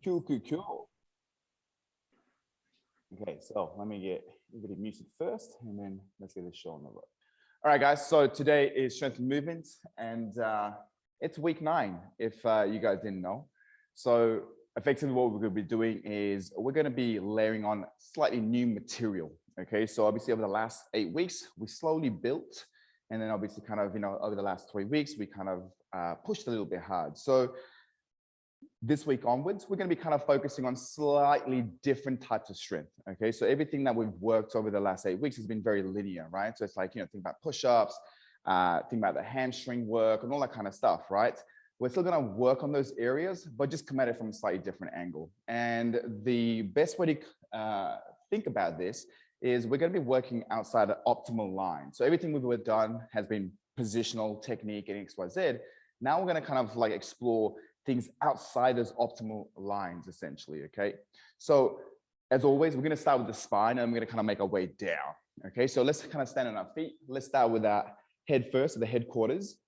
Cool. Okay, so let me get everybody muted first, and then let's get this show on the road. All right, guys, so today is strength and movement, and it's week 9, if you guys didn't know. So effectively what we're going to be doing is we're going to be layering on slightly new material, okay? So obviously over the last 8 weeks, we slowly built, and then obviously kind of, over the last 3 weeks, we kind of pushed a little bit hard. So this week onwards, we're going to be kind of focusing on slightly different types of strength. Okay, so everything that we've worked over the last 8 weeks has been very linear, right? So it's like, think about push-ups, think about the hamstring work and all that kind of stuff, right? We're still going to work on those areas, but just come at it from a slightly different angle. And the best way to think about this is we're going to be working outside the optimal line. So everything we've done has been positional, technique, and X, Y, Z. Now we're going to kind of like explore things outside those optimal lines, essentially, okay? So as always, we're gonna start with the spine and we're gonna kind of make our way down, okay? So let's kind of stand on our feet. Let's start with our head first, so the headquarters.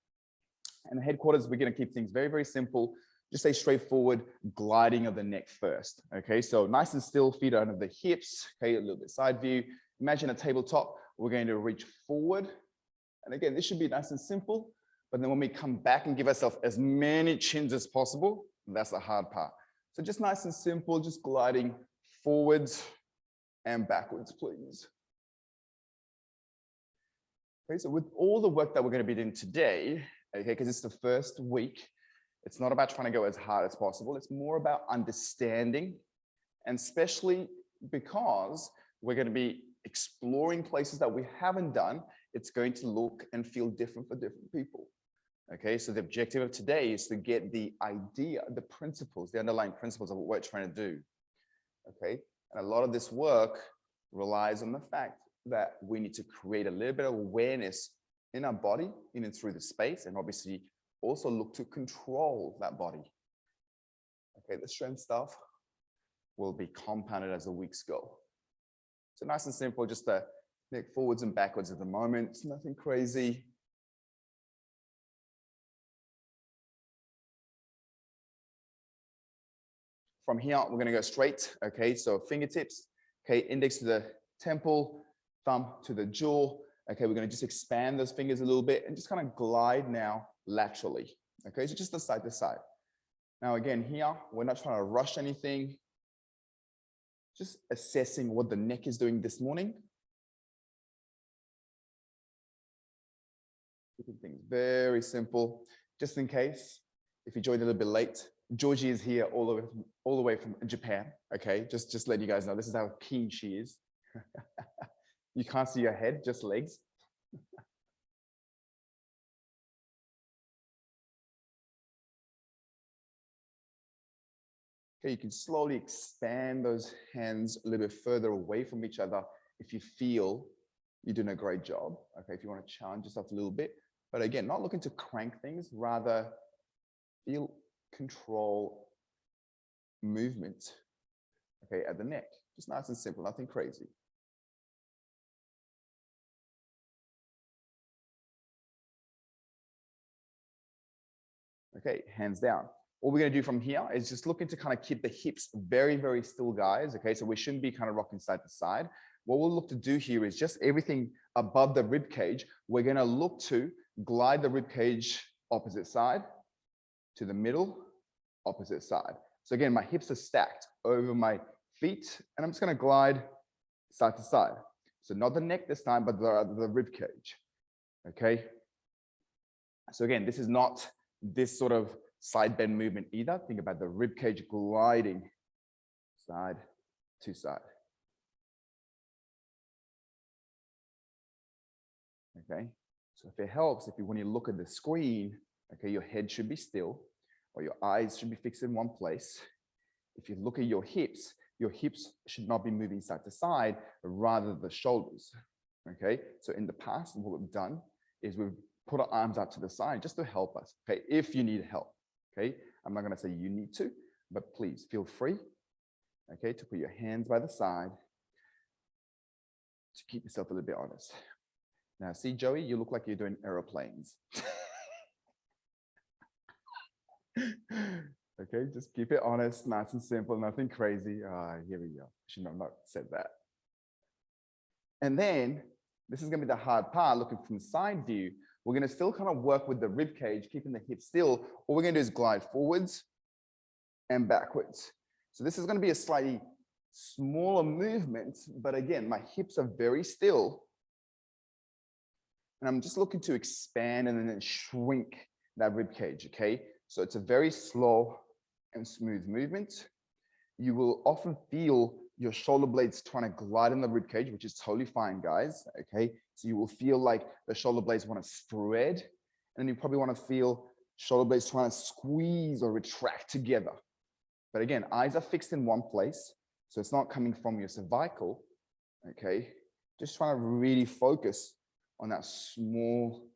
And the headquarters, we're gonna keep things very, very simple. Just say straightforward, gliding of the neck first, okay? So nice and still, feet under the hips, okay? A little bit side view. Imagine a tabletop. We're going to reach forward. And again, this should be nice and simple. But then when we come back and give ourselves as many chins as possible, that's the hard part. So just nice and simple, just gliding forwards and backwards, please. Okay, so with all the work that we're going to be doing today, okay, because it's the first week, it's not about trying to go as hard as possible. It's more about understanding, and especially because we're going to be exploring places that we haven't done, it's going to look and feel different for different people. Okay, so the objective of today is to get the idea, the principles, the underlying principles of what we're trying to do. Okay, and a lot of this work relies on the fact that we need to create a little bit of awareness in our body, in and through the space, and obviously also look to control that body. Okay, the strength stuff will be compounded as the weeks go. So nice and simple, just the neck forwards and backwards at the moment. It's nothing crazy. From here, we're going to go straight. Okay, so fingertips, okay, index to the temple, thumb to the jaw. Okay, we're going to just expand those fingers a little bit and just kind of glide now laterally. Okay, so just the side to side. Now, again, here, we're not trying to rush anything. Just assessing what the neck is doing this morning. Keeping things very simple, just in case, if you joined a little bit late, Georgie is here all the way from Japan, okay? Just letting you guys know, this is how keen she is. You can't see her head, just legs. Okay, you can slowly expand those hands a little bit further away from each other if you feel you're doing a great job, okay? If you want to challenge yourself a little bit. But again, not looking to crank things, rather feel control movement, okay, at the neck. Just nice and simple, nothing crazy. Okay, hands down. What we're going to do from here is just looking to kind of keep the hips very, very still, guys. Okay, so we shouldn't be kind of rocking side to side. What we'll look to do here is just everything above the rib cage. We're going to look to glide the rib cage opposite side to the middle, opposite side. So again, my hips are stacked over my feet, and I'm just going to glide side to side. So not the neck this time, but the rib cage. Okay. So again, this is not this sort of side bend movement either. Think about the rib cage gliding side to side. Okay. So if it helps, when you look at the screen, okay, your head should be still, or your eyes should be fixed in one place. If you look at your hips should not be moving side to side, rather the shoulders. Okay, so in the past, what we've done is we've put our arms out to the side just to help us. Okay, if you need help. Okay, I'm not going to say you need to, but please feel free. Okay, to put your hands by the side to keep yourself a little bit honest. Now, see, Joey, you look like you're doing aeroplanes. Okay, just keep it honest, nice and simple, nothing crazy. Here we go. Should have not said that. And then this is going to be the hard part. Looking from the side view, we're going to still kind of work with the rib cage, keeping the hips still. What we're going to do is glide forwards and backwards. So this is going to be a slightly smaller movement, but again, my hips are very still. And I'm just looking to expand and then shrink that rib cage, okay? So it's a very slow and smooth movement. You will often feel your shoulder blades trying to glide in the rib cage, which is totally fine, guys, okay? So you will feel like the shoulder blades want to spread, and then you probably want to feel shoulder blades trying to squeeze or retract together. But again, eyes are fixed in one place, so it's not coming from your cervical, okay? Just trying to really focus on that small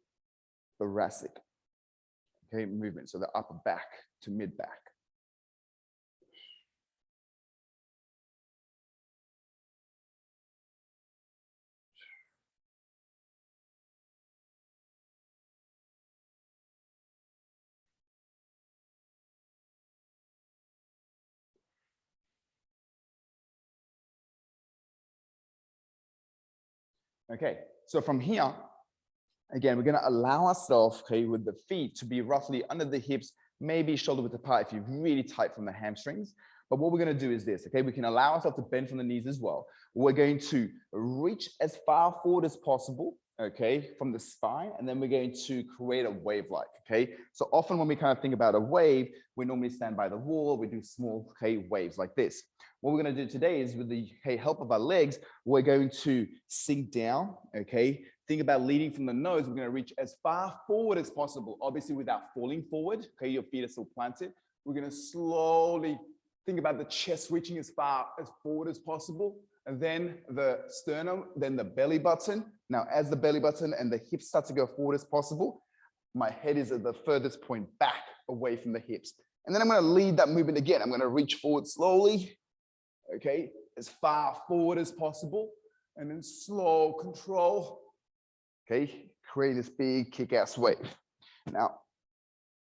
thoracic, okay, movement. So the upper back to mid back. Okay, so from here, again, we're going to allow ourselves, okay, with the feet to be roughly under the hips, maybe shoulder width apart if you're really tight from the hamstrings. But what we're going to do is this, okay? We can allow ourselves to bend from the knees as well. We're going to reach as far forward as possible, okay, from the spine, and then we're going to create a wave-like, okay? So often when we kind of think about a wave, we normally stand by the wall, we do small, okay, waves like this. What we're going to do today is with the help of our legs, we're going to sink down, okay? Think about leading from the nose. We're going to reach as far forward as possible, obviously without falling forward, okay? Your feet are still planted. We're going to slowly think about the chest reaching as far as forward as possible, and then the sternum, then the belly button. Now, as the belly button and the hips start to go forward as possible, my head is at the furthest point back away from the hips. And then I'm going to lead that movement again. I'm going to reach forward slowly, okay, as far forward as possible, and then slow control, okay, create this big kick-ass wave. Now,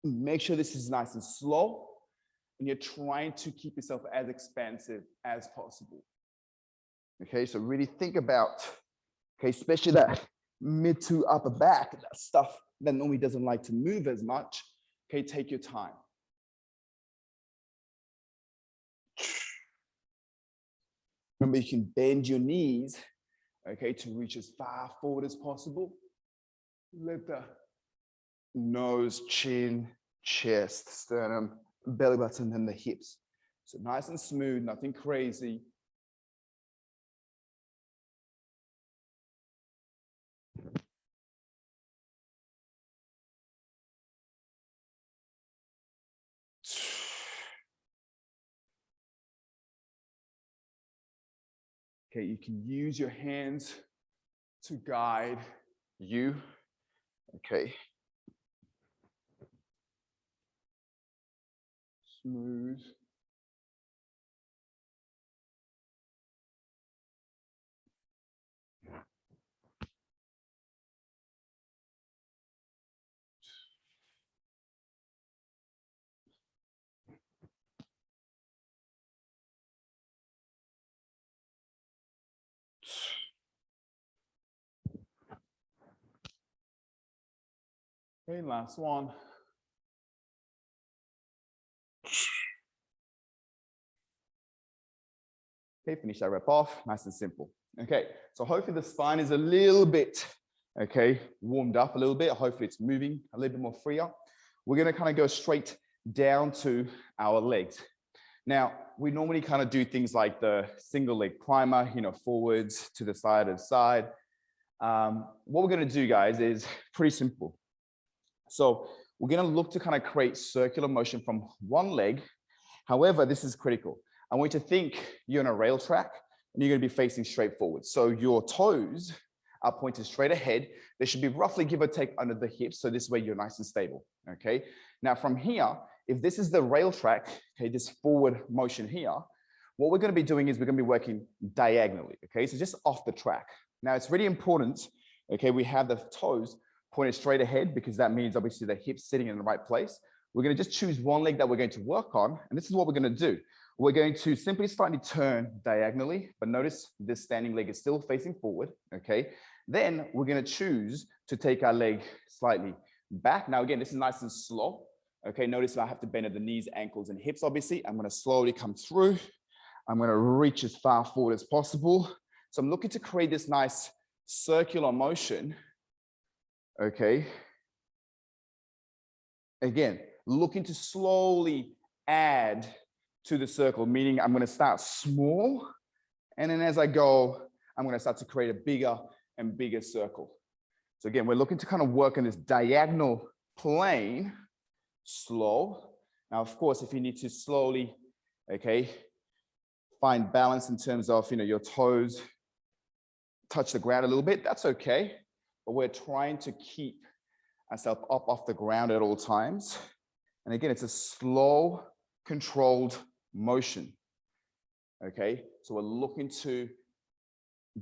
make sure this is nice and slow, and you're trying to keep yourself as expansive as possible. Okay, so really think about, okay, especially that mid to upper back, that stuff that normally doesn't like to move as much. Okay, take your time. Remember, you can bend your knees, okay, to reach as far forward as possible. Let the nose, chin, chest, sternum, belly button, and the hips. So nice and smooth, nothing crazy. Okay, you can use your hands to guide you. Okay. Smooth. Okay, last one. Okay, finish that rep off, nice and simple. Okay, so hopefully the spine is a little bit, okay, warmed up a little bit. Hopefully it's moving a little bit more freer. We're gonna kind of go straight down to our legs. Now, we normally kind of do things like the single leg climber, you know, forwards to the side of side. What we're gonna do, guys, is pretty simple. So we're gonna look to kind of create circular motion from one leg. However, this is critical. I want you to think you're on a rail track and you're going to be facing straight forward. So your toes are pointed straight ahead. They should be roughly give or take under the hips. So this way you're nice and stable. Okay. Now from here, if this is the rail track, okay, this forward motion here, what we're going to be doing is we're going to be working diagonally. Okay. So just off the track. Now it's really important. Okay. We have the toes pointed straight ahead because that means obviously the hips sitting in the right place. we're going to just choose one leg that we're going to work on. And this is what we're going to do. We're going to simply slightly turn diagonally, but notice this standing leg is still facing forward, okay? Then we're going to choose to take our leg slightly back. Now, again, this is nice and slow, okay? Notice I have to bend at the knees, ankles, and hips, obviously. I'm going to slowly come through. I'm going to reach as far forward as possible. So I'm looking to create this nice circular motion, okay? Again, looking to slowly add to the circle, meaning I'm going to start small, and then as I go, I'm going to start to create a bigger and bigger circle. So again, we're looking to kind of work on this diagonal plane, slow. Now, of course, if you need to slowly, okay, find balance in terms of, your toes touch the ground a little bit, that's okay. But we're trying to keep ourselves up off the ground at all times. And again, it's a slow, controlled motion. Okay, so we're looking to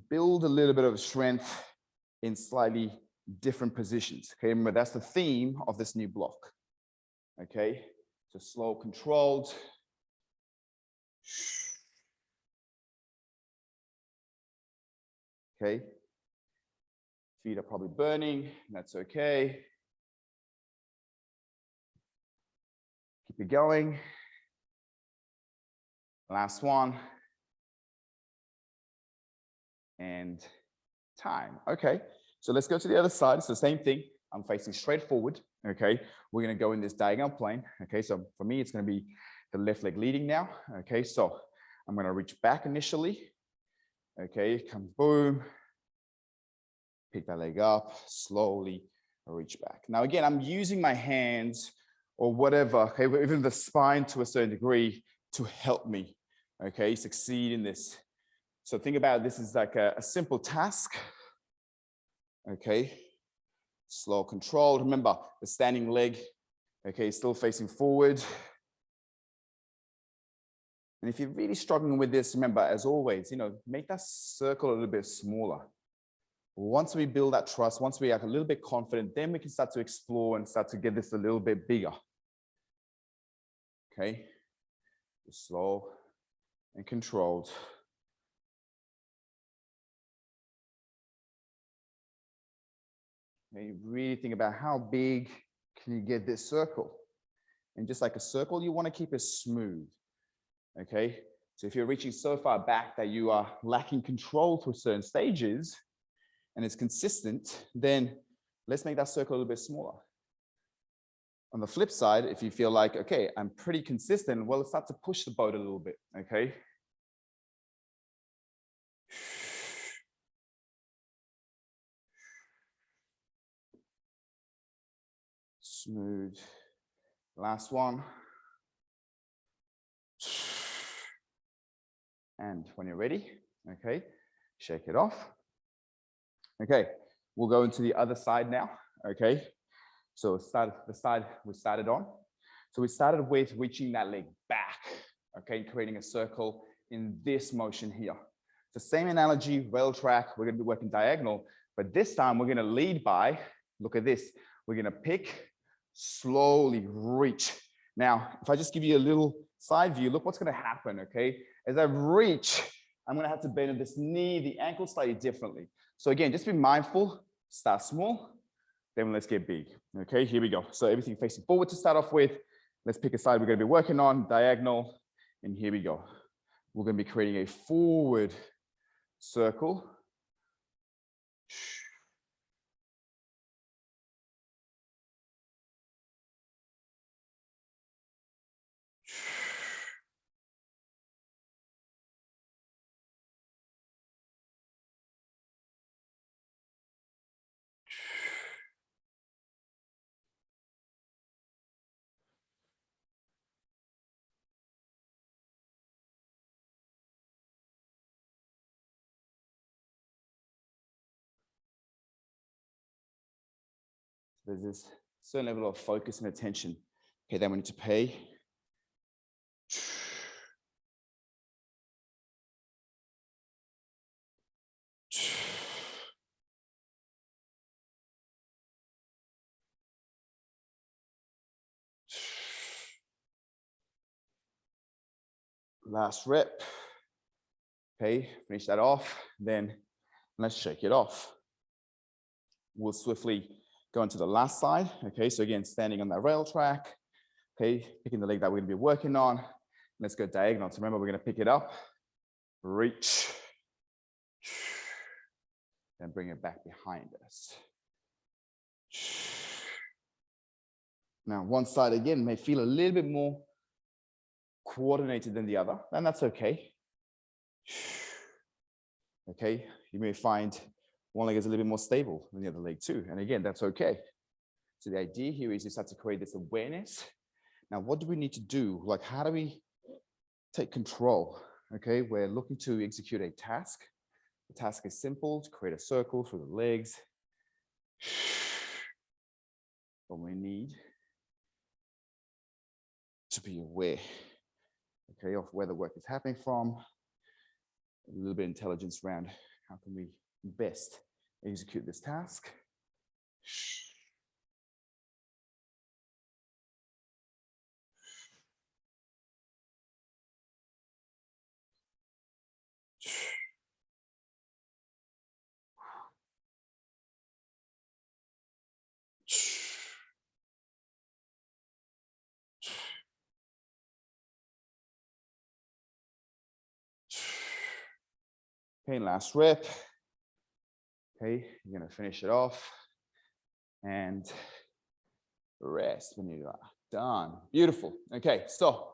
build a little bit of strength in slightly different positions. Okay, remember that's the theme of this new block. Okay, so slow, controlled. Okay, feet are probably burning, that's okay. Keep it going. Last one. And time. Okay, so let's go to the other side. It's the same thing. I'm facing straight forward. Okay, we're going to go in this diagonal plane. Okay, so for me, it's going to be the left leg leading now. Okay, so I'm going to reach back initially. Okay, come boom. Pick that leg up, slowly reach back. Now, again, I'm using my hands or whatever, okay, even the spine to a certain degree to help me, okay, succeed in this. So think about this as like a simple task, okay, slow, controlled. Remember, the standing leg, okay, still facing forward. And if you're really struggling with this, remember, as always, make that circle a little bit smaller. Once we build that trust, once we are a little bit confident, then we can start to explore and start to get this a little bit bigger. Okay, slow and controlled. Okay, really think about how big can you get this circle? And just like a circle, you want to keep it smooth. Okay, so if you're reaching so far back that you are lacking control through certain stages and it's consistent, then let's make that circle a little bit smaller. On the flip side, if you feel like, okay, I'm pretty consistent, well, let's start to push the boat a little bit, okay? Smooth. Last one. And when you're ready, okay, shake it off. Okay, we'll go into the other side now, okay? So the side we started on. So we started with reaching that leg back, okay, creating a circle in this motion here. The same analogy, rail track, we're going to be working diagonal, but this time we're going to lead by, look at this, we're going to pick, slowly reach. Now, if I just give you a little side view, look what's going to happen, okay? As I reach, I'm going to have to bend this knee, the ankle slightly differently. So again, just be mindful, start small, then let's get big. Okay, here we go. So everything facing forward to start off with. Let's pick a side we're going to be working on, diagonal, and here we go. We're going to be creating a forward circle. There's this certain level of focus and attention, okay, that we need to pay. Last rep. Okay, finish that off. Then let's shake it off. We'll swiftly go into the last side. Okay, so again, standing on that rail track. Okay, picking the leg that we're gonna be working on. Let's go diagonal. So remember, we're gonna pick it up, reach, and bring it back behind us. Now, one side again may feel a little bit more coordinated than the other, and that's okay. Okay, you may find one leg is a little bit more stable than the other leg too, and again, that's okay. So the idea here is you start to create this awareness. Now, what do we need to do? Like, how do we take control? Okay, we're looking to execute a task. The task is simple, to create a circle through the legs. But we need to be aware, okay, of where the work is happening from. A little bit of intelligence around how can we best execute this task. Okay, last rep. Okay, you're gonna finish it off and rest when you are done. Beautiful. Okay, so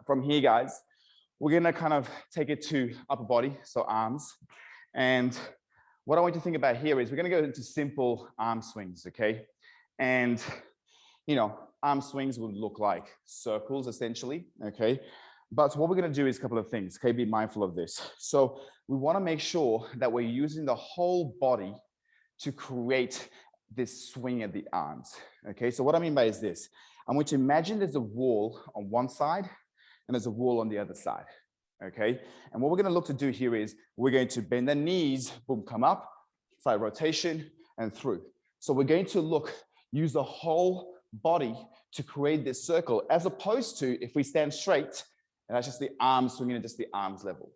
from here, guys, we're gonna kind of take it to upper body, so arms. And what I want you to think about here is we're gonna go into simple arm swings, okay? And, you know, arm swings would look like circles essentially, okay? But what we're gonna do is a couple of things, okay? Be mindful of this. So we wanna make sure that we're using the whole body to create this swing at the arms, okay? So what I mean by is this, I want you to imagine there's a wall on one side and there's a wall on the other side, okay? And what we're gonna look to do here is we're going to bend the knees, boom, come up, side rotation and through. So we're going to use the whole body to create this circle, as opposed to if we stand straight, and that's just the arms swinging at just the arms level,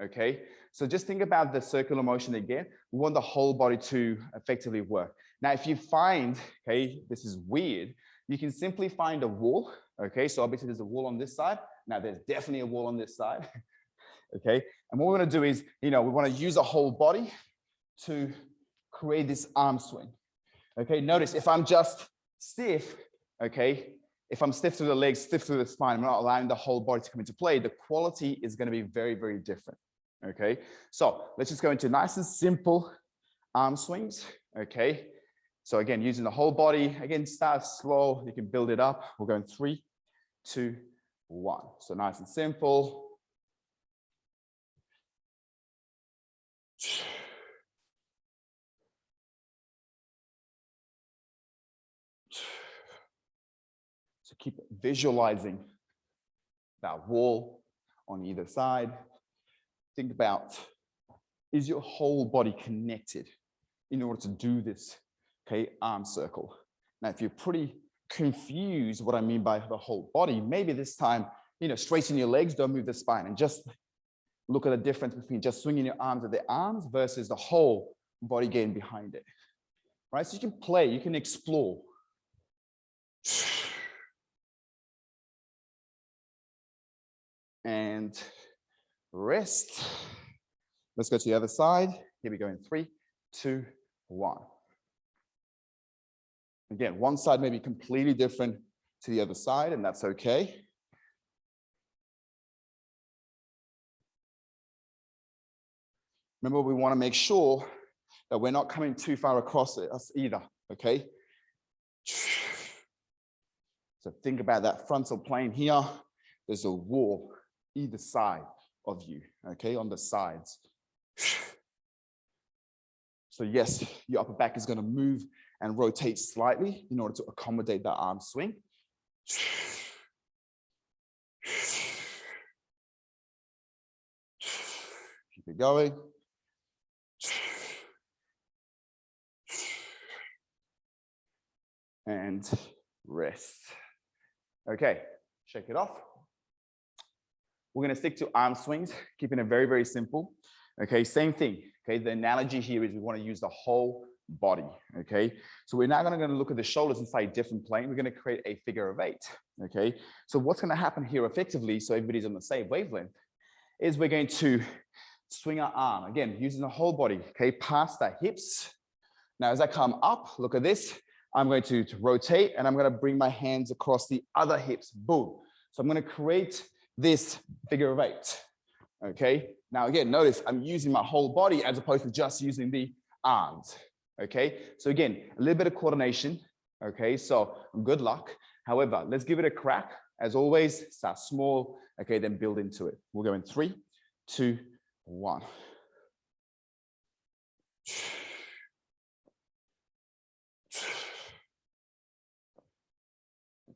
okay? So just think about the circular motion again. We want the whole body to effectively work. Now, if you find, okay, this is weird, you can simply find a wall, okay? So obviously there's a wall on this side. Now there's definitely a wall on this side, okay? And what we're gonna do is, you know, we wanna use the whole body to create this arm swing, okay? Notice if I'm just stiff, okay? If I'm stiff through the legs, stiff through the spine, I'm not allowing the whole body to come into play, the quality is gonna be very, very different, okay? So let's just go into nice and simple arm swings, okay? So again, using the whole body, again, start slow, you can build it up. We're going 3, 2, 1. So nice and simple. So keep visualizing that wall on either side. Think about, is your whole body connected in order to do this, okay, arm circle? Now, if you're pretty confused what I mean by the whole body, maybe this time, you know, straighten your legs, don't move the spine, and just look at the difference between just swinging your arms at the arms versus the whole body getting behind it, right? So you can play, you can explore. And rest. Let's go to the other side. Here we go in 3, 2, 1. Again, one side may be completely different to the other side, and that's okay. Remember, we want to make sure that we're not coming too far across us either, okay? So think about that frontal plane here. There's a wall either side of you, okay, on the sides. So yes, your upper back is going to move and rotate slightly in order to accommodate that arm swing. Keep it going. And rest. Okay, shake it off. we're going to stick to arm swings, keeping it very, very simple. Okay, same thing. Okay, the analogy here is we want to use the whole body. Okay, so we're now going to look at the shoulders inside a different plane. We're going to create a figure of 8. Okay, so what's going to happen here effectively, so everybody's on the same wavelength, is we're going to swing our arm, again, using the whole body, okay, past the hips. Now, as I come up, look at this. I'm going to rotate, and I'm going to bring my hands across the other hips. Boom. So I'm going to create this figure of 8. Okay. Now, again, notice I'm using my whole body as opposed to just using the arms. Okay. So again, a little bit of coordination. Okay. So good luck. However, let's give it a crack. As always, start small. Okay. Then build into it. We'll go in 3, 2, 1.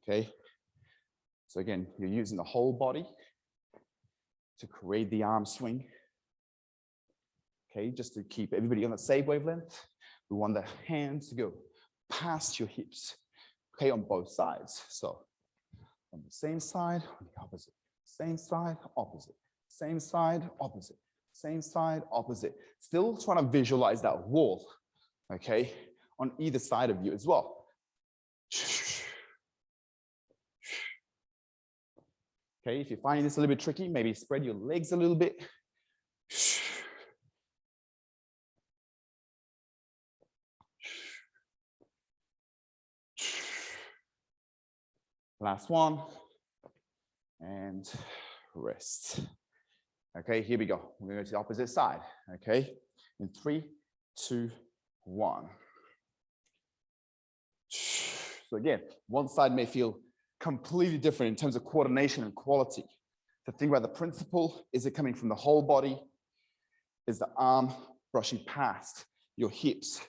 Okay. So again, you're using the whole body to create the arm swing. Okay, just to keep everybody on the same wavelength. We want the hands to go past your hips. Okay, on both sides. So on the same side, on the opposite. Same side, opposite. Same side, opposite. Same side, opposite. Still trying to visualize that wall. Okay, on either side of you as well. Okay, if you're finding this a little bit tricky, maybe spread your legs a little bit. Last one. And rest. Okay, here we go. We're going to go to the opposite side. Okay, in 3, 2, 1. So again, one side may feel completely different in terms of coordination and quality. The thing about the principle, is it coming from the whole body? Is the arm brushing past your hips?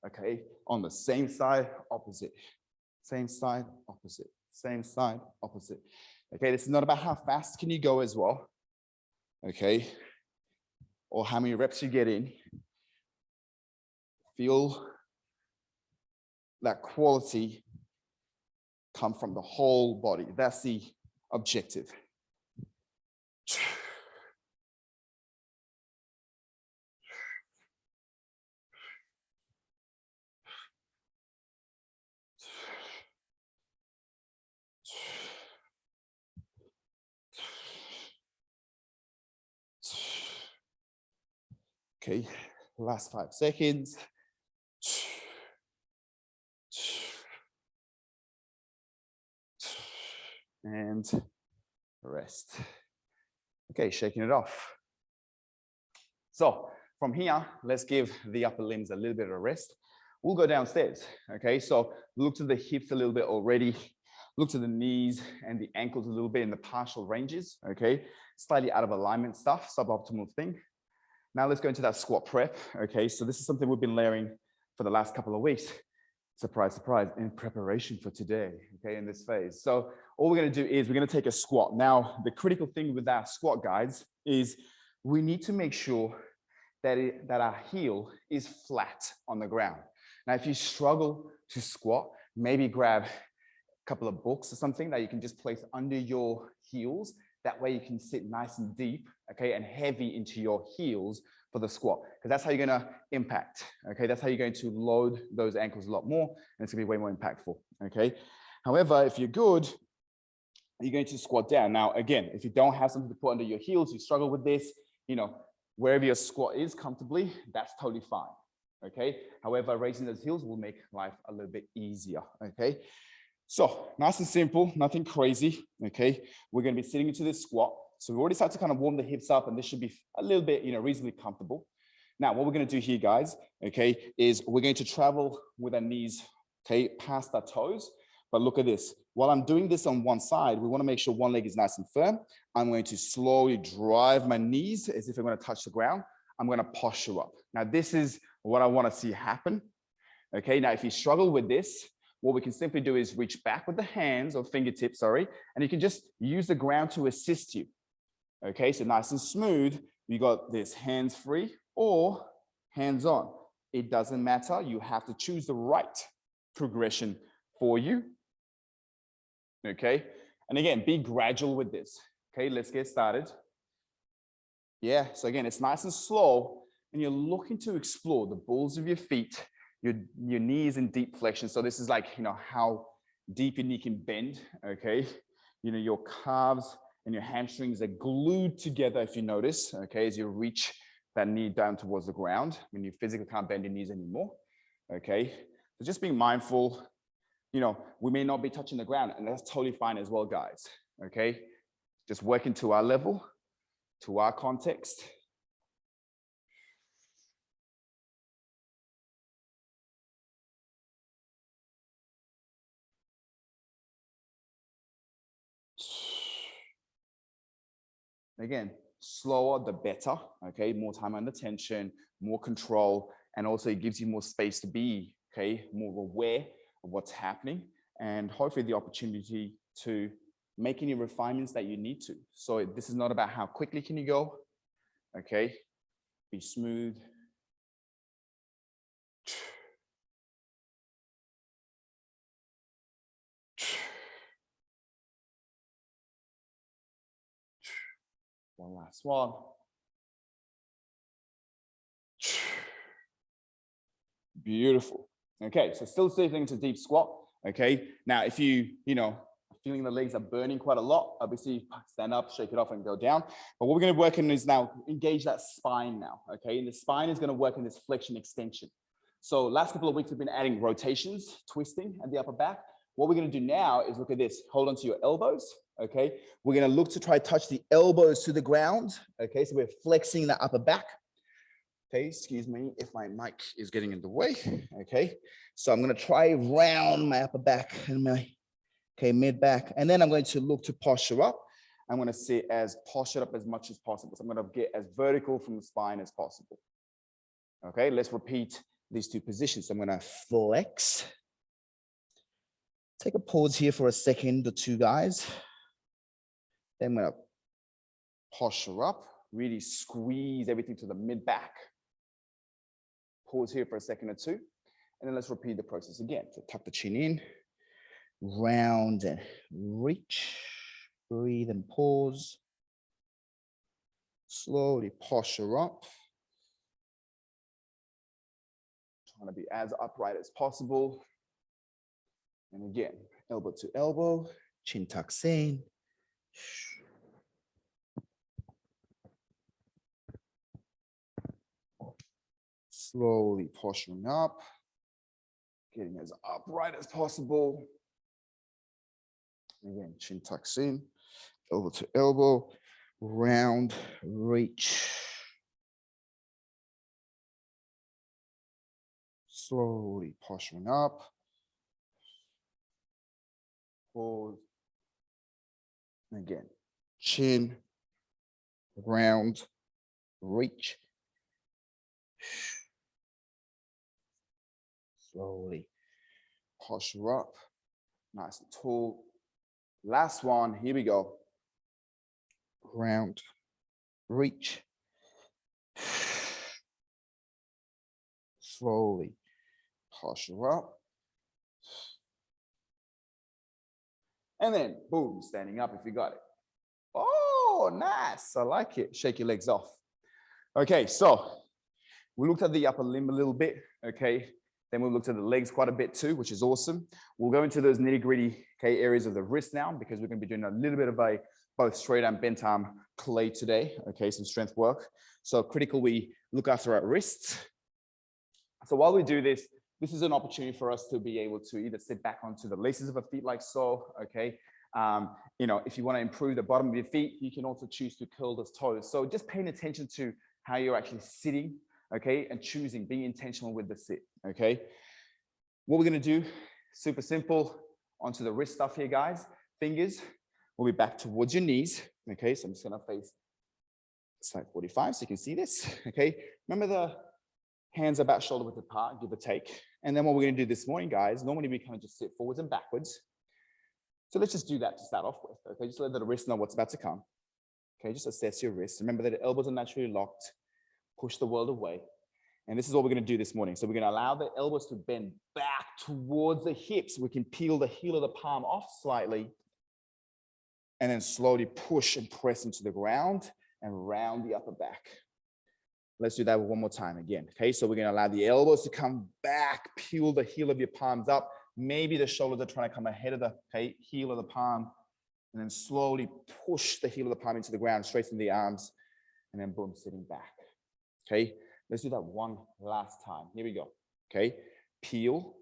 Okay, on the same side, opposite. Same side, opposite. Same side, opposite. Okay, this is not about how fast can you go as well. Okay, or how many reps you get in. Feel that quality come from the whole body. That's the objective. Okay, last 5 seconds. And rest. Okay, shaking it off. So from here, let's give the upper limbs a little bit of a rest. We'll go downstairs. Okay, so look to the hips a little bit already. Look to the knees and the ankles a little bit in the partial ranges. Okay, slightly out of alignment stuff, suboptimal thing. Now let's go into that squat prep. Okay, so this is something we've been layering for the last couple of weeks. Surprise, surprise, in preparation for today, okay, in this phase. So all we're going to do is we're going to take a squat. Now, the critical thing with our squat, guys, is we need to make sure that, that our heel is flat on the ground. Now, if you struggle to squat, maybe grab a couple of books or something that you can just place under your heels. That way you can sit nice and deep, okay, and heavy into your heels for the squat, because that's how you're going to impact. Okay, that's how you're going to load those ankles a lot more, and it's going to be way more impactful. Okay, however, if you're good, you're going to squat down. Now, again, if you don't have something to put under your heels, you struggle with this, you know, wherever your squat is comfortably, that's totally fine. Okay, however, raising those heels will make life a little bit easier. Okay, so nice and simple, nothing crazy. Okay, we're going to be sitting into this squat. So we already started to kind of warm the hips up, and this should be a little bit, you know, reasonably comfortable. Now, what we're going to do here, guys, okay, is we're going to travel with our knees, okay, past our toes. But look at this. While I'm doing this on one side, we want to make sure one leg is nice and firm. I'm going to slowly drive my knees as if I'm going to touch the ground. I'm going to posture up. Now, this is what I want to see happen. Okay, now if you struggle with this, what we can simply do is reach back with the hands or fingertips, sorry, and you can just use the ground to assist you. Okay, so nice and smooth. You got this hands free or hands on. It doesn't matter. You have to choose the right progression for you. Okay, and again, be gradual with this. Okay, let's get started. Yeah, so again, it's nice and slow, and you're looking to explore the balls of your feet, your knees in deep flexion. So this is like, how deep your knee can bend, okay? Your calves and your hamstrings are glued together, if you notice, okay, as you reach that knee down towards the ground when you physically can't bend your knees anymore, okay? So just being mindful, we may not be touching the ground, and that's totally fine as well, guys, okay? Just working to our level, to our context. Again, slower the better, okay? More time under tension, more control, and also it gives you more space to be, okay, more aware of what's happening, and hopefully the opportunity to make any refinements that you need to. So this is not about how quickly can you go, okay? Be smooth. One last one. Beautiful. Okay, so still sitting into deep squat. Okay, now if you, feeling the legs are burning quite a lot, obviously stand up, shake it off and go down. But what we're going to work on is now engage that spine now. Okay, and the spine is going to work in this flexion extension. So last couple of weeks we've been adding rotations, twisting at the upper back. What we're going to do now is look at this. Hold on to your elbows. Okay, we're going to look to try to touch the elbows to the ground. Okay, so we're flexing the upper back. Okay, excuse me if my mic is getting in the way. Okay, so I'm going to try round my upper back and my mid back, and then I'm going to look to posture up. I'm going to sit as postured up as much as possible. So I'm going to get as vertical from the spine as possible. Okay, let's repeat these two positions. So I'm going to flex. Take a pause here for a second or two, guys. Then I'm going to posture up, really squeeze everything to the mid back. Pause here for a second or two, and then let's repeat the process again. So tuck the chin in, round and reach, breathe and pause. Slowly posture up. Trying to be as upright as possible. And again, elbow to elbow, chin tucks in. Slowly posturing up, getting as upright as possible. Again, chin tucks in, elbow to elbow, round, reach. Slowly posturing up. Pause. Again, chin, round, reach. Slowly posture up, nice and tall. Last one, here we go. Round, reach. Slowly posture up. And then, boom, standing up if you got it. Oh, nice, I like it. Shake your legs off. Okay, so we looked at the upper limb a little bit, okay? Then we looked at the legs quite a bit too, which is awesome. We'll go into those nitty-gritty areas of the wrist now, because we're going to be doing a little bit of both straight and bent arm play today, okay, some strength work. So critical we look after our wrists. So while we do this, this is an opportunity for us to be able to either sit back onto the laces of our feet like so, okay? If you want to improve the bottom of your feet, you can also choose to curl those toes. So just paying attention to how you're actually sitting, okay, and choosing, being intentional with the sit, okay? What we're going to do, super simple, onto the wrist stuff here, guys. Fingers will be back towards your knees, okay? So I'm just going to face slide 45 so you can see this, okay? Remember the hands are about shoulder width apart, give or take. And then what we're going to do this morning, guys, normally we kind of just sit forwards and backwards. So let's just do that to start off with, okay? Just let the wrist know what's about to come. Okay, just assess your wrist. Remember that the elbows are naturally locked. Push the world away. And this is what we're going to do this morning. So we're going to allow the elbows to bend back towards the hips. We can peel the heel of the palm off slightly. And then slowly push and press into the ground. and round the upper back. Let's do that one more time again. Okay, so we're gonna allow the elbows to come back, peel the heel of your palms up. Maybe the shoulders are trying to come ahead of the heel of the palm, and then slowly push the heel of the palm into the ground, straighten the arms, and then boom, sitting back. Okay, let's do that one last time. Here we go. Okay, peel,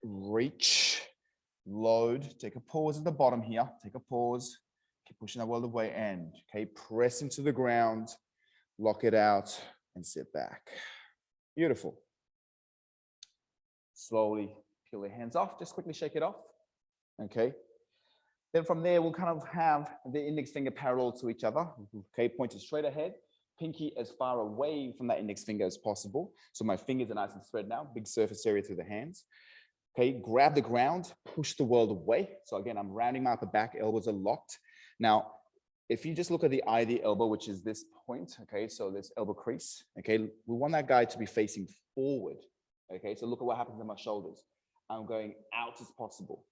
reach, load, take a pause at the bottom here, take a pause, keep pushing that well away, and okay, press into the ground, lock it out, and sit back. Beautiful. Slowly peel the hands off, just quickly shake it off, okay? Then from there, we'll kind of have the index finger parallel to each other, okay? Pointed straight ahead, pinky as far away from that index finger as possible. So my fingers are nice and spread now, big surface area through the hands. Okay, grab the ground, push the world away. So again, I'm rounding my upper back, elbows are locked. Now, if you just look at the eye of the elbow, which is this point, okay, so this elbow crease, okay, we want that guy to be facing forward, okay? So look at what happens in my shoulders. I'm going out as possible,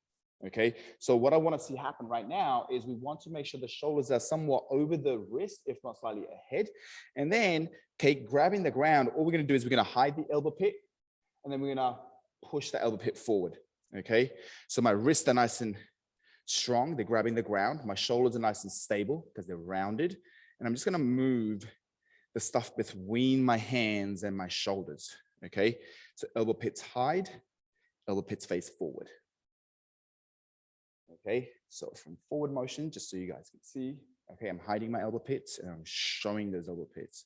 okay? So what I want to see happen right now is we want to make sure the shoulders are somewhat over the wrist, if not slightly ahead. And then, okay, grabbing the ground, all we're going to do is we're going to hide the elbow pit, and then we're going to push the elbow pit forward, okay? So my wrists are nice and strong, they're grabbing the ground. My shoulders are nice and stable because they're rounded. And I'm just gonna move the stuff between my hands and my shoulders, okay? So elbow pits hide, elbow pits face forward. Okay, so from forward motion, just so you guys can see, okay, I'm hiding my elbow pits and I'm showing those elbow pits.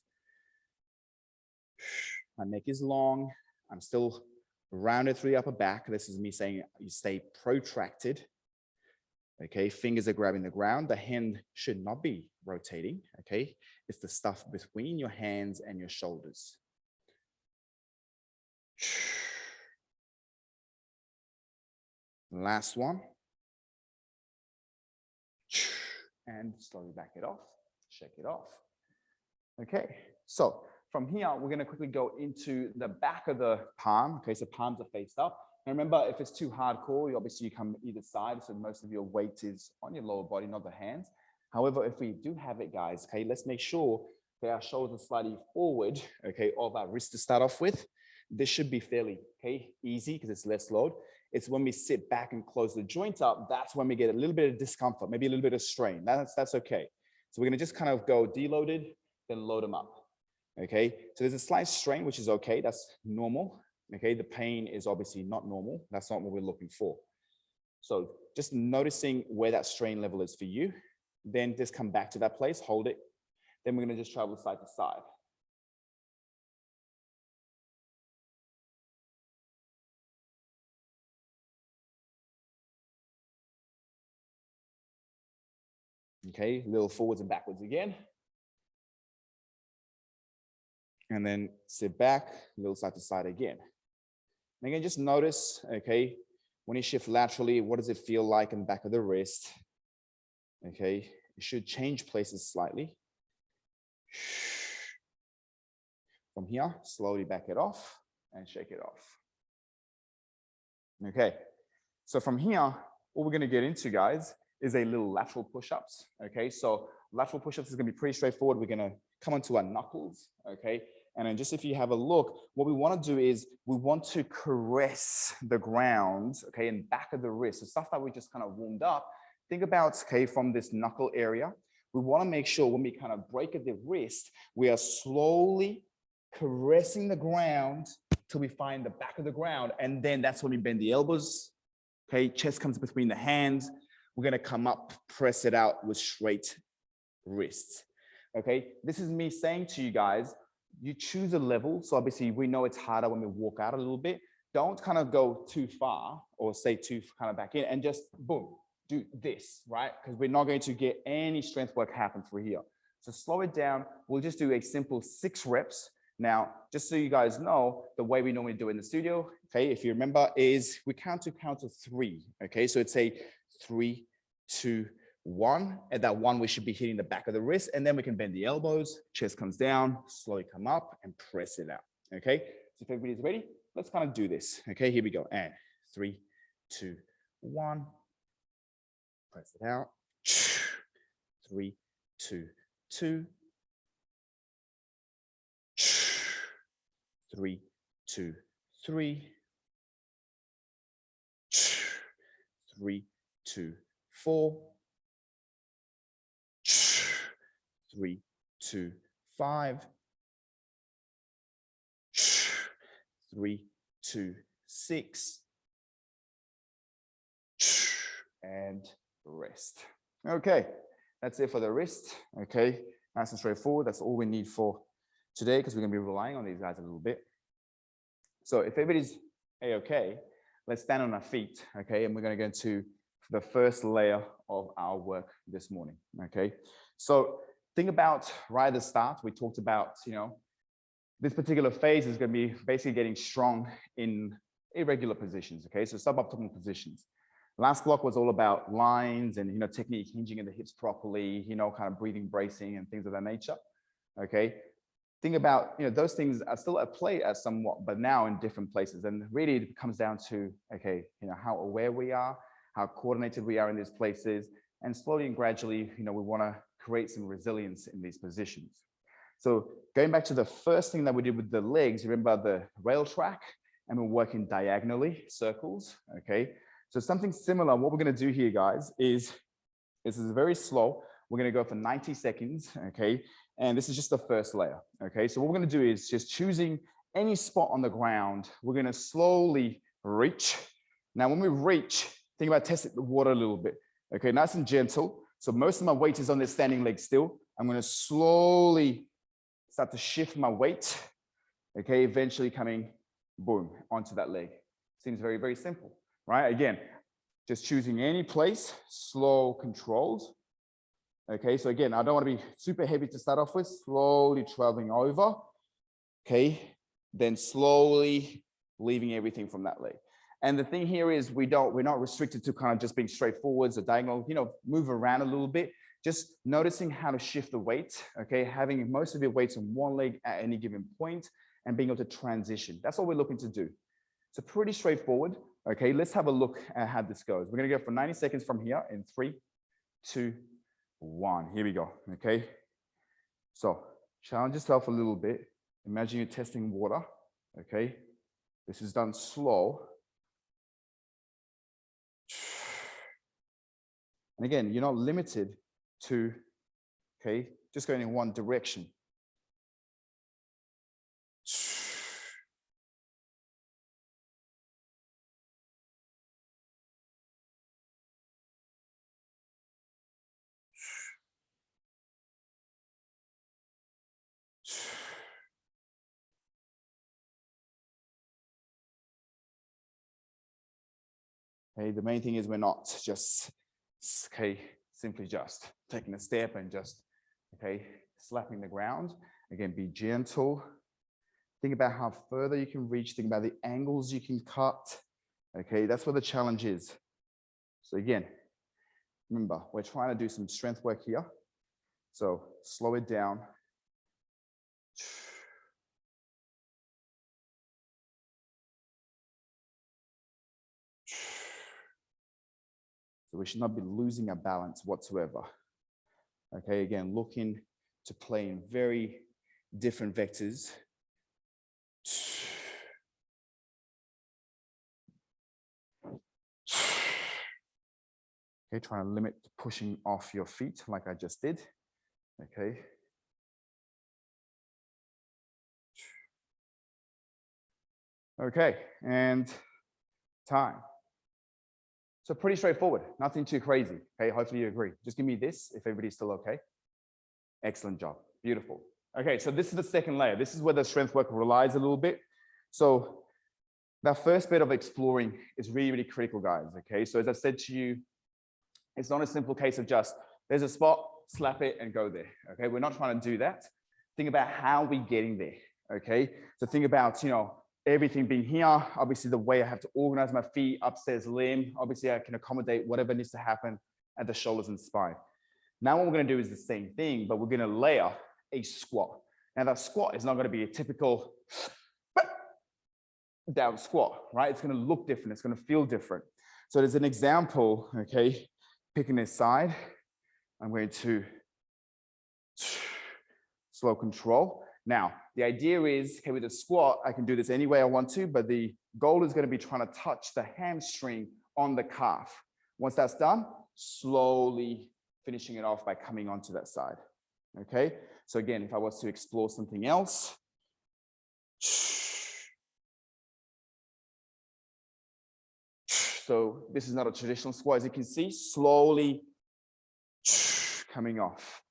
My neck is long, I'm still rounded through the upper back. This is me saying you stay protracted. Okay, fingers are grabbing the ground. The hand should not be rotating, okay? It's the stuff between your hands and your shoulders. Last one. And slowly back it off, shake it off. Okay, so from here, we're gonna quickly go into the back of the palm. Okay, so palms are faced up. And remember, if it's too hardcore, obviously you come either side, so most of your weight is on your lower body, not the hands. However, if we do have it, guys, okay, let's make sure that our shoulders are slightly forward, okay, of our wrist to start off with. This should be fairly, okay, easy because it's less load. It's when we sit back and close the joint up, that's when we get a little bit of discomfort, maybe a little bit of strain. That's okay. So we're gonna just kind of go deloaded, then load them up, okay? So there's a slight strain, which is okay, that's normal. Okay, the pain is obviously not normal. That's not what we're looking for. So just noticing where that strain level is for you, then just come back to that place, hold it. Then we're gonna just travel side to side. Okay, a little forwards and backwards again. And then sit back, a little side to side again. And again, just notice, okay, when you shift laterally, what does it feel like in the back of the wrist? Okay, it should change places slightly. From here, slowly back it off and shake it off. Okay, so from here, what we're gonna get into, guys, is a little lateral push-ups. Okay, so lateral push-ups is gonna be pretty straightforward. We're gonna come onto our knuckles, okay? And then just if you have a look, what we want to do is we want to caress the ground, okay, and back of the wrist, the stuff that we just kind of warmed up. Think about, okay, from this knuckle area, we want to make sure when we kind of break at the wrist, we are slowly caressing the ground till we find the back of the ground. And then that's when we bend the elbows, okay, chest comes between the hands. We're going to come up, press it out with straight wrists, okay? This is me saying to you guys, you choose a level. So obviously we know it's harder when we walk out a little bit. Don't kind of go too far or stay too kind of back in and just boom, do this, right? Because we're not going to get any strength work happen through here. So slow it down. We'll just do a simple 6 reps. Now, just so you guys know, the way we normally do it in the studio, okay, if you remember, is we count to 3, okay? So it's a 3, 2, 1. At that 1, we should be hitting the back of the wrist, and then we can bend the elbows, chest comes down, slowly come up and press it out, okay? So if everybody's ready, let's kind of do this, okay? Here we go, and 3, 2, 1, press it out, 3, 2, 2, 3, 2, 3, 3, 2, 4, 3, 2, 5, 3, 2, 6, and rest. Okay, that's it for the wrist. Okay, nice and straightforward. That's all we need for today because we're going to be relying on these guys a little bit. So if everybody's okay, let's stand on our feet. Okay, and we're going to go into the first layer of our work this morning. Okay, so think about right at the start, we talked about, this particular phase is going to be basically getting strong in irregular positions. Okay, so suboptimal positions. Last block was all about lines and, technique, hinging in the hips properly, kind of breathing, bracing and things of that nature. Okay. Think about, those things are still at play as somewhat, but now in different places. And really it comes down to, okay, how aware we are, how coordinated we are in these places. And slowly and gradually, we want to create some resilience in these positions. So going back to the first thing that we did with the legs, you remember the rail track, and we're working diagonally, circles, okay? So something similar, what we're going to do here, guys, is this is very slow. We're going to go for 90 seconds, okay? And this is just the first layer, okay? So what we're going to do is just choosing any spot on the ground. We're going to slowly reach. Now, when we reach, think about testing the water a little bit, okay? Nice and gentle. So most of my weight is on this standing leg still. I'm going to slowly start to shift my weight, okay? Eventually coming, boom, onto that leg. Seems very, very simple. Right? Again, just choosing any place, slow, controlled. Okay, so again, I don't want to be super heavy to start off with, slowly traveling over. Okay, then slowly leaving everything from that leg. And the thing here is we're not restricted to kind of just being straightforwards or diagonal, move around a little bit, just noticing how to shift the weight, okay, having most of your weights on one leg at any given point and being able to transition. That's all we're looking to do. So pretty straightforward. Okay, let's have a look at how this goes. We're going to go for 90 seconds from here in 3, 2, 1. Here we go. Okay, so challenge yourself a little bit. Imagine you're testing water. Okay, this is done slow. And again, you're not limited to, okay, just going in one direction. Okay, the main thing is we're not just, okay, simply just taking a step and just, okay, slapping the ground. Again, be gentle. Think about how further you can reach. Think about the angles you can cut. Okay, that's where the challenge is. So again, remember, we're trying to do some strength work here. So slow it down. So we should not be losing our balance whatsoever. Okay, again, looking to play in very different vectors. Okay, trying to limit pushing off your feet like I just did. Okay. Okay, and time. So pretty straightforward, nothing too crazy. Okay, hopefully you agree. Just give me this if everybody's still okay. Excellent job, beautiful. Okay, so this is the second layer. This is where the strength work relies a little bit. So that first bit of exploring is really, really critical, guys. Okay, so as I said to you, it's not a simple case of just, there's a spot, slap it and go there. Okay, we're not trying to do that. Think about how we're getting there. Okay, so think about, everything being here, obviously the way I have to organize my feet, upstairs limb, obviously I can accommodate whatever needs to happen at the shoulders and spine. Now what we're going to do is the same thing, but we're going to layer a squat. Now that squat is not going to be a typical down squat, right? It's going to look different. It's going to feel different. So there's an example, okay, picking this side. I'm going to Slow control. Now, the idea is, okay, with a squat, I can do this any way I want to, but the goal is going to be trying to touch the hamstring on the calf. Once that's done, slowly finishing it off by coming onto that side. Okay, so again, if I was to explore something else, so this is not a traditional squat, as you can see, slowly coming off.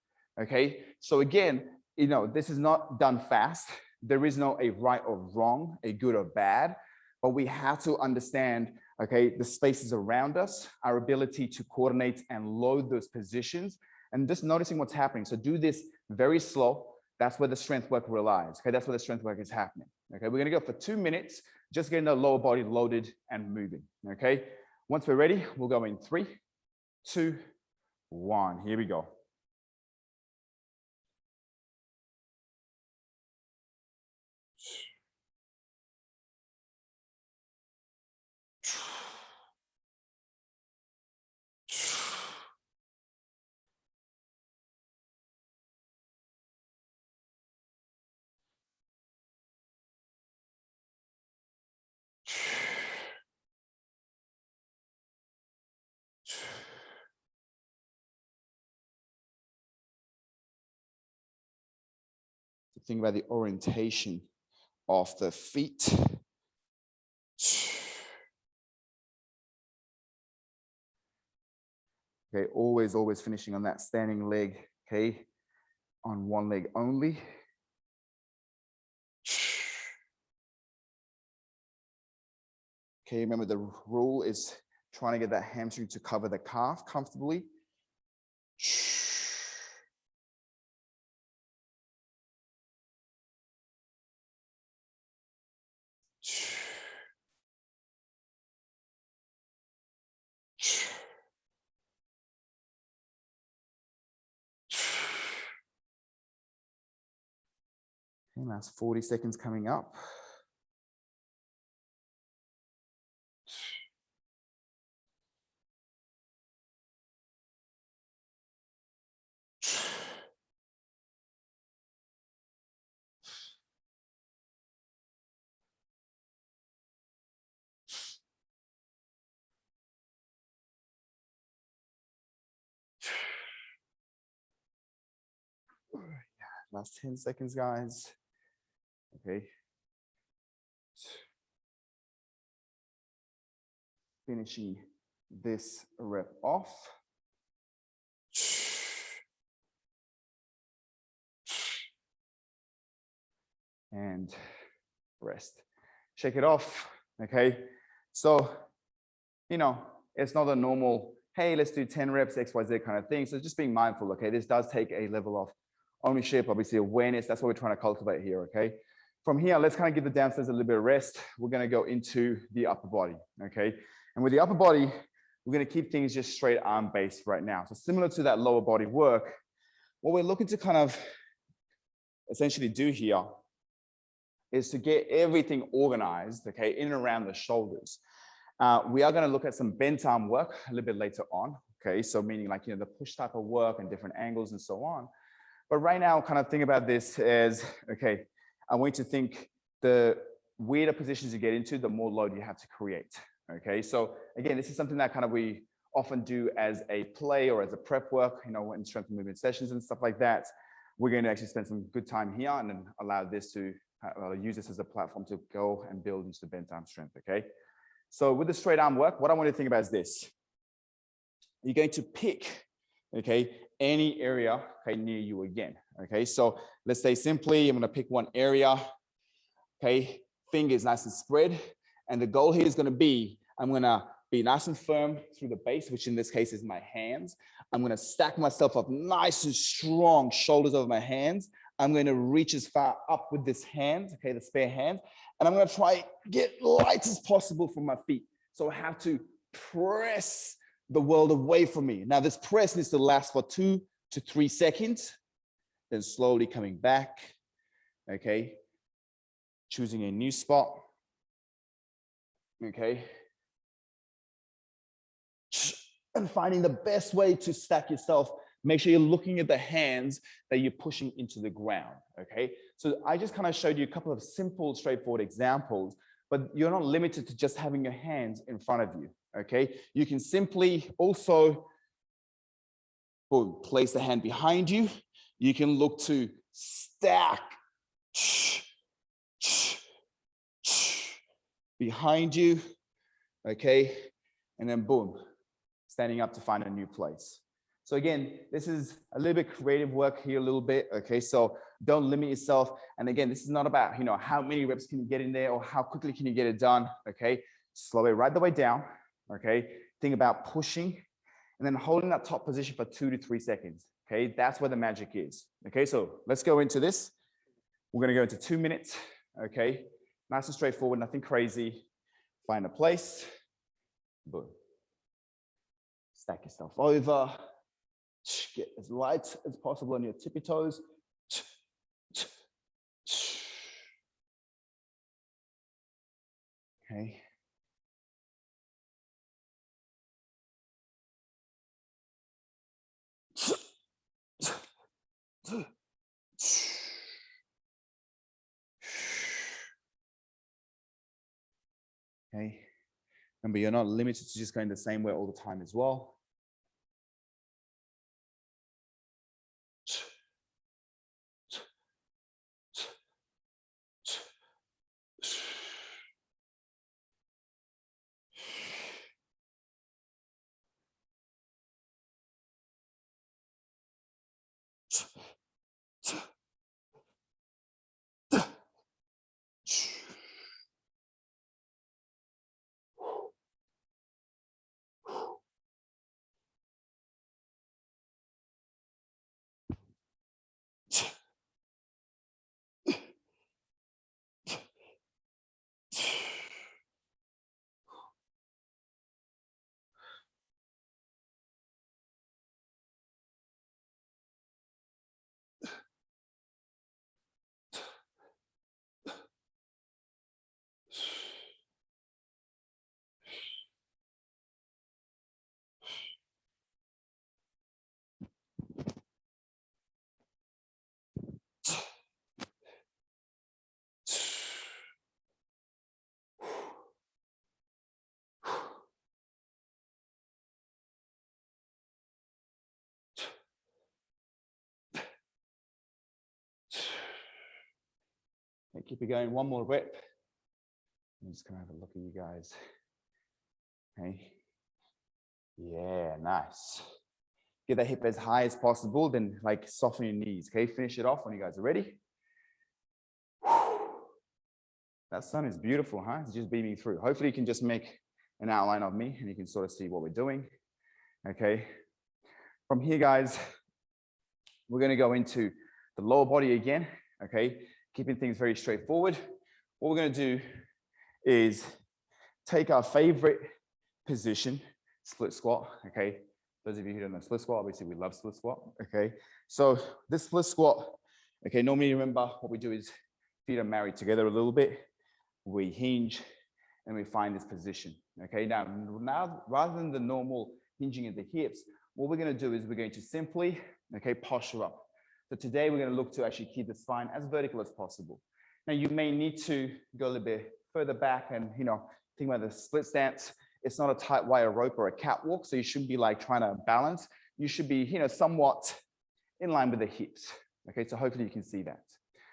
Okay, so again, you know, this is not done fast. There is no a right or wrong, a good or bad, but we have to understand, okay, the spaces around us, our ability to coordinate and load those positions, and just noticing what's happening. So do this very slow. That's where the strength work relies. Okay, that's where the strength work is happening. Okay, we're gonna go for 2 minutes, just getting the lower body loaded and moving. Okay, once we're ready, we'll go in 3, 2, 1. Here we go. Think about the orientation of the feet. Okay, always finishing on that standing leg, okay, on one leg only. Okay, remember the rule is trying to get that hamstring to cover the calf comfortably. Okay, last 40 seconds coming up. Last 10 seconds, guys. Okay. Finishing this rep off. And rest. Shake it off, okay? So, you know, it's not a normal, hey, let's do 10 reps, XYZ kind of thing. So just being mindful, okay? This does take a level of ownership, obviously awareness. That's what we're trying to cultivate here, okay? From here, let's kind of give the downstairs a little bit of rest. We're gonna go into the upper body, okay? And with the upper body, we're gonna keep things just straight arm based right now. So similar to that lower body work, what we're looking to kind of essentially do here is to get everything organized, okay, in and around the shoulders. We are going to look at some bent arm work a little bit later on, okay, so meaning like, you know, the push type of work and different angles and so on. But right now, kind of think about this as, okay, I want you to think the weirder positions you get into, the more load you have to create, okay? So again, this is something that kind of we often do as a play or as a prep work, you know, in strength and movement sessions and stuff like that. We're going to actually spend some good time here and then allow this to use this as a platform to go and build into the bent arm strength, okay? So with the straight arm work, what I want you to think about is this. You're going to pick, okay, any area, okay, near you again, okay? So let's say simply, I'm gonna pick one area, okay? Fingers nice and spread. And the goal here is gonna be, I'm gonna be nice and firm through the base, which in this case is my hands. I'm gonna stack myself up nice and strong, shoulders over my hands. I'm going to reach as far up with this hand, okay, the spare hand, and I'm going to try get light as possible from my feet. So I have to press the world away from me. Now this press needs to last for 2 to 3 seconds, then slowly coming back, okay, choosing a new spot, okay, and finding the best way to stack yourself Make sure you're looking at the hands that you're pushing into the ground, okay? So I just kind of showed you a couple of simple, straightforward examples, but you're not limited to just having your hands in front of you, okay? You can simply also, boom, place the hand behind you. You can look to stack behind you, okay? And then boom, standing up to find a new place. So again, this is a little bit creative work here a little bit, okay? So don't limit yourself. And again, this is not about, how many reps can you get in there or how quickly can you get it done, okay? Slow it right the way down, okay? Think about pushing and then holding that top position for 2 to 3 seconds, okay? That's where the magic is, okay? So let's go into this. We're gonna go into 2 minutes, okay? Nice and straightforward, nothing crazy. Find a place, boom. Stack yourself over. Get as light as possible on your tippy toes. Okay. Okay. Remember, you're not limited to just going the same way all the time as well. Okay, keep it going. One more rep. I'm just gonna have a look at you guys. Okay. Yeah, nice. Get that hip as high as possible, then like soften your knees. Okay, finish it off when you guys are ready. That sun is beautiful, huh? It's just beaming through. Hopefully you can just make an outline of me and you can sort of see what we're doing. Okay. From here, guys, we're gonna go into the lower body again. Okay, keeping things very straightforward. What we're gonna do is take our favorite position, split squat, okay? Those of you who don't know split squat, obviously we love split squat, okay? So this split squat, okay, normally remember what we do is feet are married together a little bit, we hinge, and we find this position, okay? Now rather than the normal hinging at the hips, what we're gonna do is we're going to simply, okay, posture up. So today we're gonna look to actually keep the spine as vertical as possible. Now you may need to go a little bit further back and, think about the split stance. It's not a tight wire rope or a catwalk, so you shouldn't be like trying to balance. You should be, somewhat in line with the hips. Okay, so hopefully you can see that.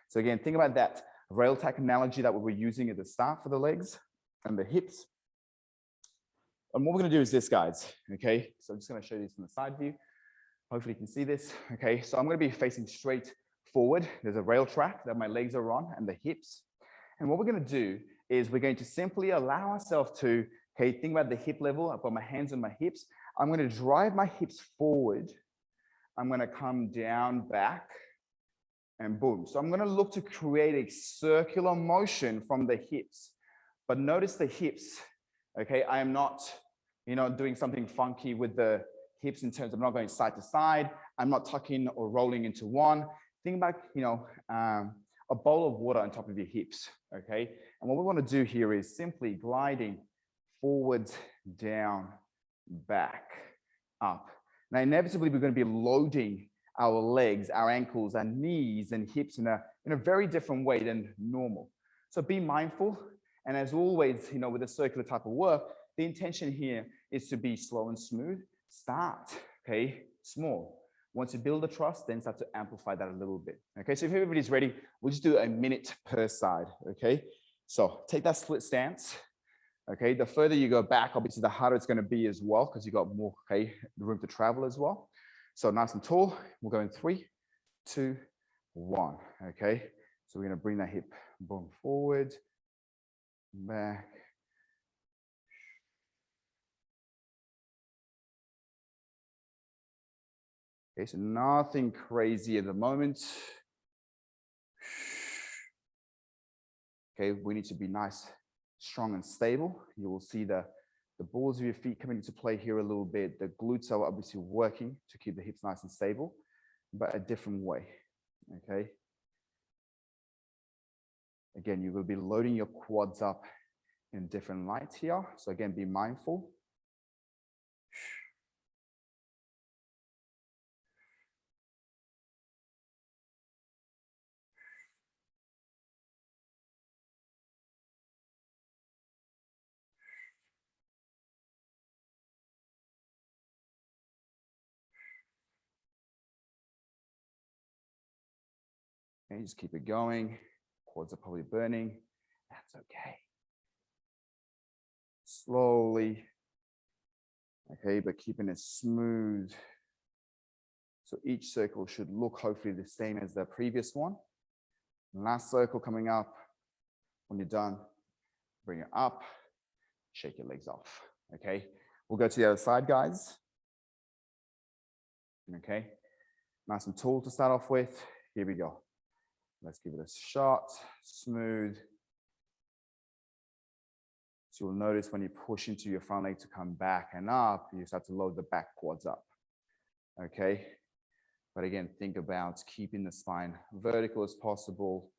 So again, think about that rail tack analogy that we were using at the start for the legs and the hips. And what we're gonna do is this, guys, okay? So I'm just gonna show you this from the side view. Hopefully you can see this, okay? So I'm gonna be facing straight forward. There's a rail track that my legs are on and the hips. And what we're gonna do is we're going to simply allow ourselves to, okay, think about the hip level. I've got my hands on my hips. I'm gonna drive my hips forward. I'm gonna come down, back, and boom. So I'm gonna look to create a circular motion from the hips. But notice the hips, okay? I am not, doing something funky with the hips in terms of I'm not going side to side. I'm not tucking or rolling into one. Think about, a bowl of water on top of your hips, okay? And what we want to do here is simply gliding forwards, down, back, up. Now, inevitably, we're going to be loading our legs, our ankles, our knees and hips in a very different way than normal. So be mindful. And as always, with a circular type of work, the intention here is to be slow and smooth. Start, okay, small. Once you build the trust, then start to amplify that a little bit. Okay, so if everybody's ready, we'll just do a minute per side. Okay, so take that split stance. Okay, the further you go back, obviously the harder it's going to be as well, because you've got more, okay, room to travel as well. So nice and tall. We'll go in 3, 2, 1. Okay, so we're going to bring that hip bone forward, back. Okay, so nothing crazy at the moment. Okay, we need to be nice, strong and stable. You will see the balls of your feet coming into play here a little bit. The glutes are obviously working to keep the hips nice and stable, but a different way, okay? Again, you will be loading your quads up in different lights here. So again, be mindful. Okay, just keep it going. Quads are probably burning. That's okay. Slowly. Okay, but keeping it smooth. So each circle should look hopefully the same as the previous one. Last circle coming up. When you're done, bring it up, shake your legs off. Okay, we'll go to the other side, guys. Okay, nice and tall to start off with. Here we go. Let's give it a shot, smooth. So you'll notice when you push into your front leg to come back and up, you start to load the back quads up. Okay, but again, think about keeping the spine vertical as possible.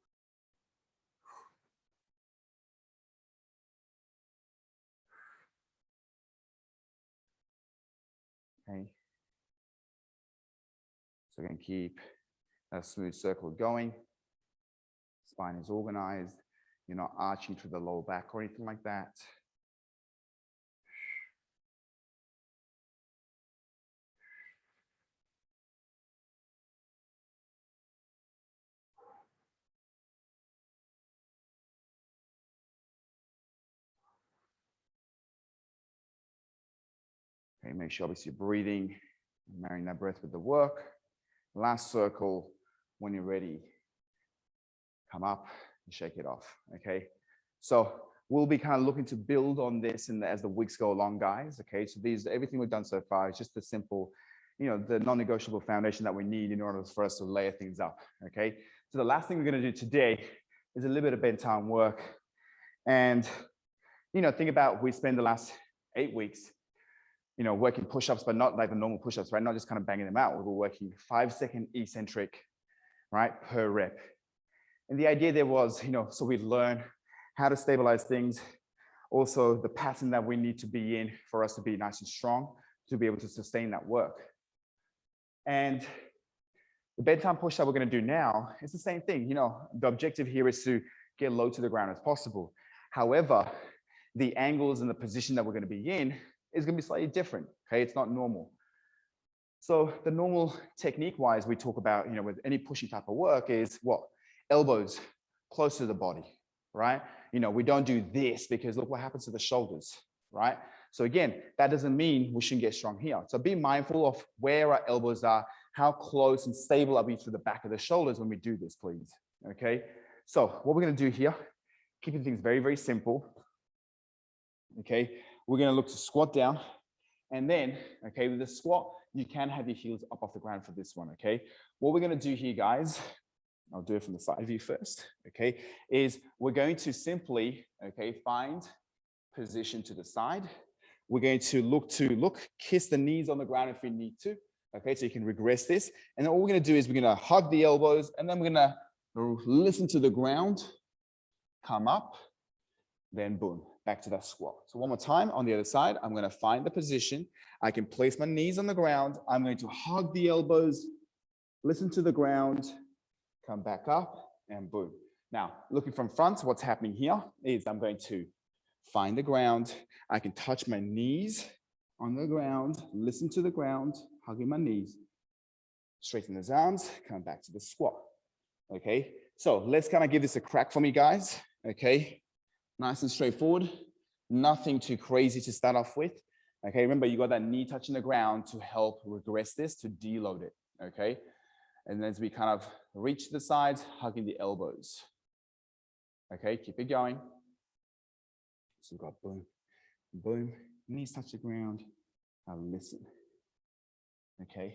Okay, so again, keep a smooth circle going. Spine is organized. You're not arching through the lower back or anything like that. Okay, make sure obviously you're breathing, marrying that breath with the work. Last circle, when you're ready, come up and shake it off, okay? So we'll be kind of looking to build on this as the weeks go along, guys, okay? So everything we've done so far is just the simple, the non-negotiable foundation that we need in order for us to layer things up, okay? So the last thing we're gonna do today is a little bit of bedtime work. And, think about we spend the last 8 weeks working push-ups, but not like the normal push-ups, right? Not just kind of banging them out. We were working 5-second eccentric, right, per rep. And the idea there was, so we'd learn how to stabilize things. Also, the pattern that we need to be in for us to be nice and strong, to be able to sustain that work. And the bedtime push that we're going to do now is the same thing. The objective here is to get low to the ground as possible. However, the angles and the position that we're going to be in is going to be slightly different. Okay, it's not normal. So the normal technique-wise, we talk about, with any pushing type of work is what? Elbows close to the body, right? We don't do this because look what happens to the shoulders, right? So again, that doesn't mean we shouldn't get strong here. So be mindful of where our elbows are, how close and stable are we to the back of the shoulders when we do this, please. Okay, so what we're going to do here, keeping things very, very simple. Okay, we're going to look to squat down, and then, okay, with the squat, you can have your heels up off the ground for this one, okay? What we're going to do here, guys, I'll do it from the side view first, okay, is we're going to simply, okay, find position to the side. We're going to kiss the knees on the ground if we need to, okay, so you can regress this. And then what we're going to do is we're going to hug the elbows, and then we're going to listen to the ground, come up, then boom. back to that squat. So one more time on the other side, I'm going to find the position. I can place my knees on the ground. I'm going to hug the elbows, listen to the ground, come back up, and boom. Now, looking from front, what's happening here is I'm going to find the ground. I can touch my knees on the ground, listen to the ground, hugging my knees, straighten those arms, come back to the squat. Okay, so let's kind of give this a crack for me, guys. Okay, nice and straightforward. Nothing too crazy to start off with. Okay, remember you got that knee touching the ground to help regress this, to deload it. Okay, and as we kind of reach the sides, hugging the elbows. Okay, keep it going. So we've got boom, boom, knees touch the ground. Now listen. Okay,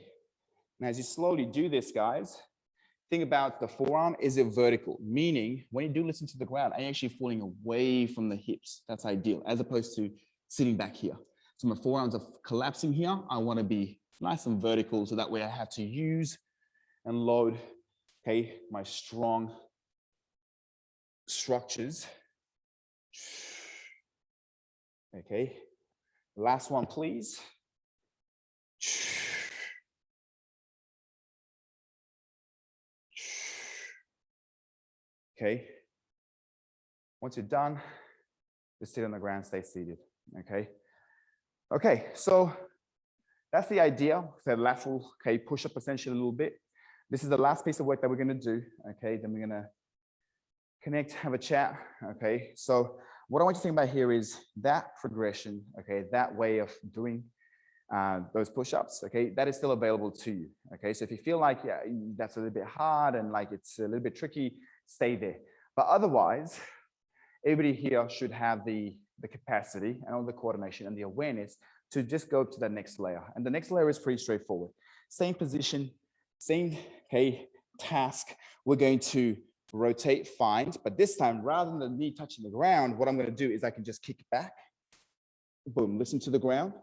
now as you slowly do this, guys, think about the forearm. Is it vertical? Meaning, when you do listen to the ground, are you actually falling away from the hips? That's ideal, as opposed to sitting back here. So my forearms are collapsing here. I want to be nice and vertical, so that way I have to use and load, okay, my strong structures. Okay, last one, please. Okay, once you're done, just sit on the ground, stay seated. Okay, okay, so that's the idea. So lateral, okay, push up essentially a little bit. This is the last piece of work that we're going to do. Okay, then we're going to connect, have a chat. Okay, so what I want you to think about here is that progression. Okay, that way of doing those push-ups, okay, that is still available to you. Okay, so if you feel like, yeah, that's a little bit hard and like it's a little bit tricky, stay there. But otherwise, everybody here should have the capacity and all the coordination and the awareness to just go to that next layer. And the next layer is pretty straightforward. Same position, same, okay, task. We're going to rotate, find, but this time, rather than the knee touching the ground, what I'm going to do is I can just kick it back. Boom, listen to the ground.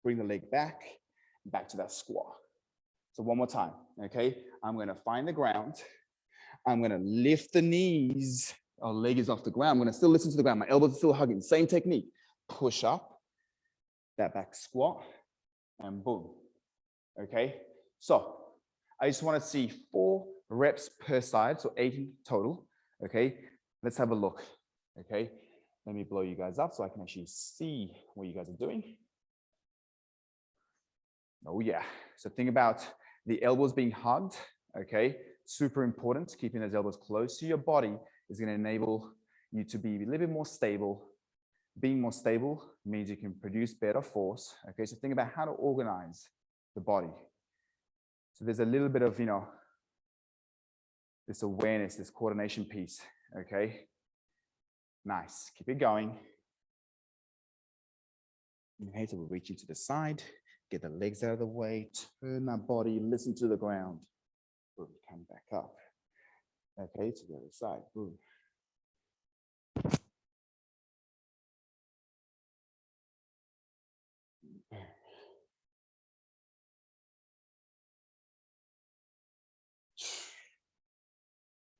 Bring the leg back, back to that squat. So one more time, okay? I'm going to find the ground. I'm going to lift the knees. Our leg is off the ground. I'm going to still listen to the ground. My elbows are still hugging. Same technique. Push up, that back squat, and boom. Okay? So I just want to see 4 reps per side, so 8 total. Okay? Let's have a look. Okay? Let me blow you guys up so I can actually see what you guys are doing. Oh yeah, so think about the elbows being hugged, okay? Super important, keeping those elbows close to your body is gonna enable you to be a little bit more stable. Being more stable means you can produce better force, okay? So think about how to organize the body. So there's a little bit of, you know, this awareness, this coordination piece, okay? Nice, keep it going. Okay, so we're reaching to the side. Get the legs out of the way, turn our body, listen to the ground. Boom, come back up. Okay, to the other side. Boom.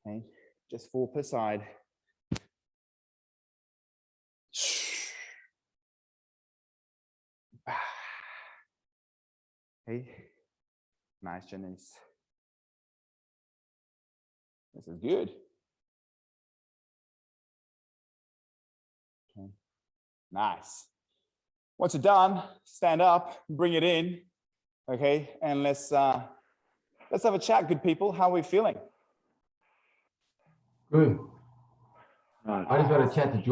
Okay, just 4 per side. Okay, nice, Janice. This is good. Okay. Nice. Once you're done, stand up, bring it in. Okay, and let's have a chat, good people. How are we feeling? Good. I just got to chat to George.